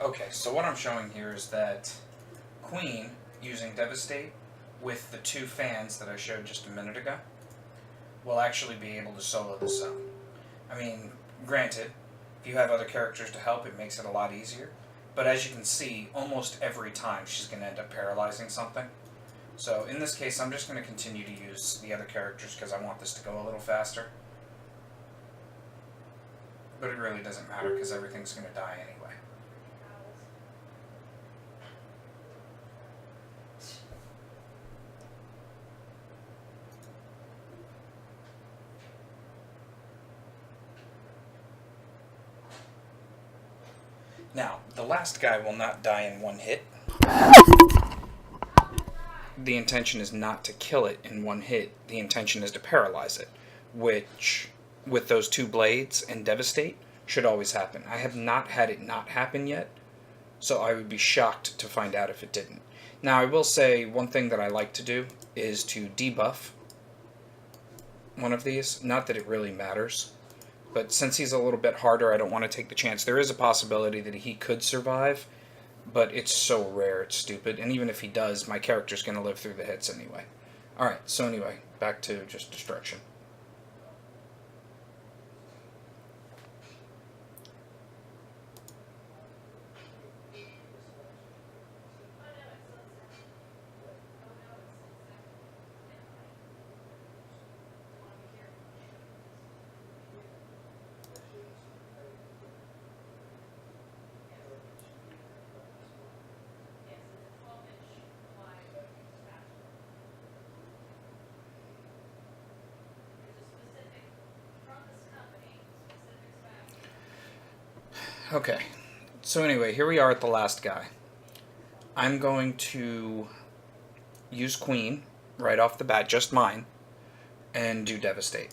Okay, so what I'm showing here is that Queen, using Devastate, with the two fans that I showed just a minute ago, will actually be able to solo this zone. I mean, granted, if you have other characters to help, it makes it a lot easier. But as you can see, almost every time she's going to end up paralyzing something. So in this case, I'm just going to continue to use the other characters because I want this to go a little faster. But it really doesn't matter because everything's going to die anyway. Now, the last guy will not die in one hit. The intention is not to kill it in one hit. The intention is to paralyze it, which, with those two blades and Devastate, should always happen. I have not had it not happen yet, so I would be shocked to find out if it didn't. Now, I will say one thing that I like to do is to debuff one of these. Not that it really matters. But since he's a little bit harder, I don't want to take the chance. There is a possibility that he could survive, but it's so rare, it's stupid. And even if he does, my character's going to live through the hits anyway. Alright, so anyway, back to just destruction. Okay, so anyway, here we are at the last guy. I'm going to use Queen right off the bat, just mine, and do Devastate.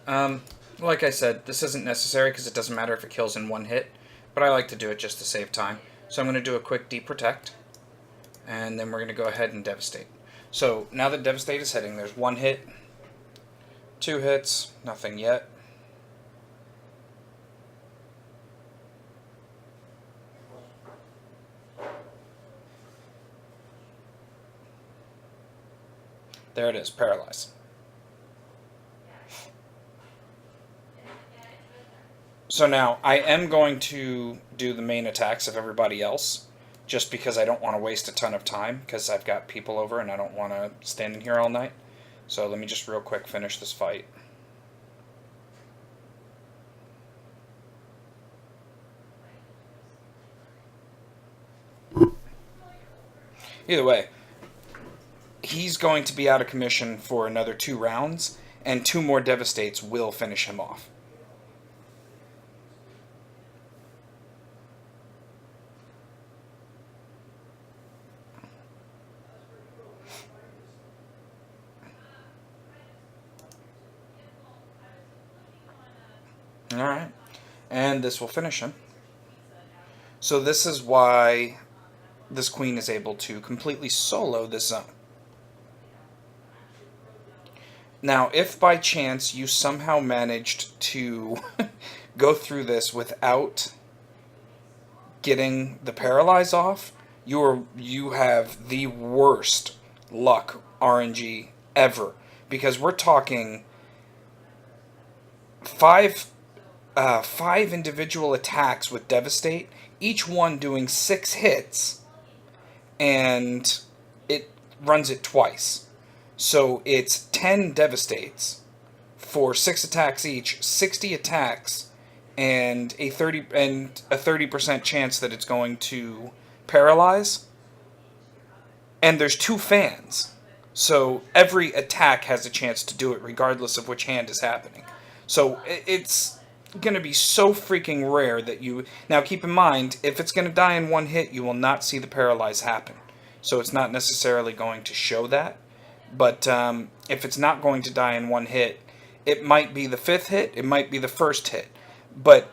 Like I said, this isn't necessary because it doesn't matter if it kills in one hit, but I like to do it just to save time. So I'm going to do a quick Deep Protect, and then we're going to go ahead and Devastate. So now that Devastate is hitting, there's one hit, two hits, nothing yet. There it is, Paralyze. So now, I am going to do the main attacks of everybody else, just because I don't want to waste a ton of time, because I've got people over and I don't want to stand in here all night. So let me just real quick finish this fight. Either way, he's going to be out of commission for another 2 rounds, and 2 more Devastates will finish him off. Alright, and this will finish him. So this is why this Queen is able to completely solo this zone. Now, if by chance you somehow managed to go through this without getting the Paralyze off, you have the worst luck RNG ever. Because we're talking five individual attacks with Devastate, each one doing 6 hits, and it runs it twice. So it's 10 Devastates for 6 attacks each, 60 attacks, and a 30% chance that it's going to paralyze. And there's 2 fans, so every attack has a chance to do it, regardless of which hand is happening. So it's going to be so freaking rare that you... Now, keep in mind, if it's going to die in one hit, you will not see the Paralyze happen. So it's not necessarily going to show that. But if it's not going to die in one hit, it might be the 5th hit, it might be the 1st hit. But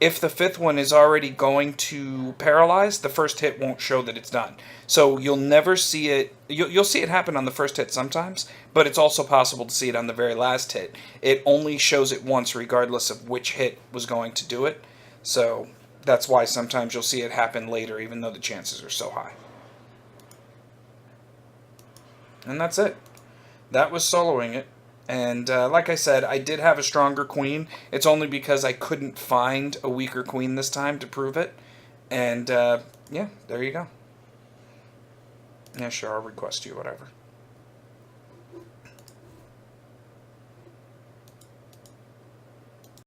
if the fifth one is already going to paralyze, the first hit won't show that it's done. So you'll never see it. You'll see it happen on the first hit sometimes, but it's also possible to see it on the very last hit. It only shows it once, regardless of which hit was going to do it. So that's why sometimes you'll see it happen later, even though the chances are so high. And that's it. That was soloing it. And like I said, I did have a stronger queen. It's only because I couldn't find a weaker queen this time to prove it. And yeah, there you go. Yeah, sure, I'll request you, whatever.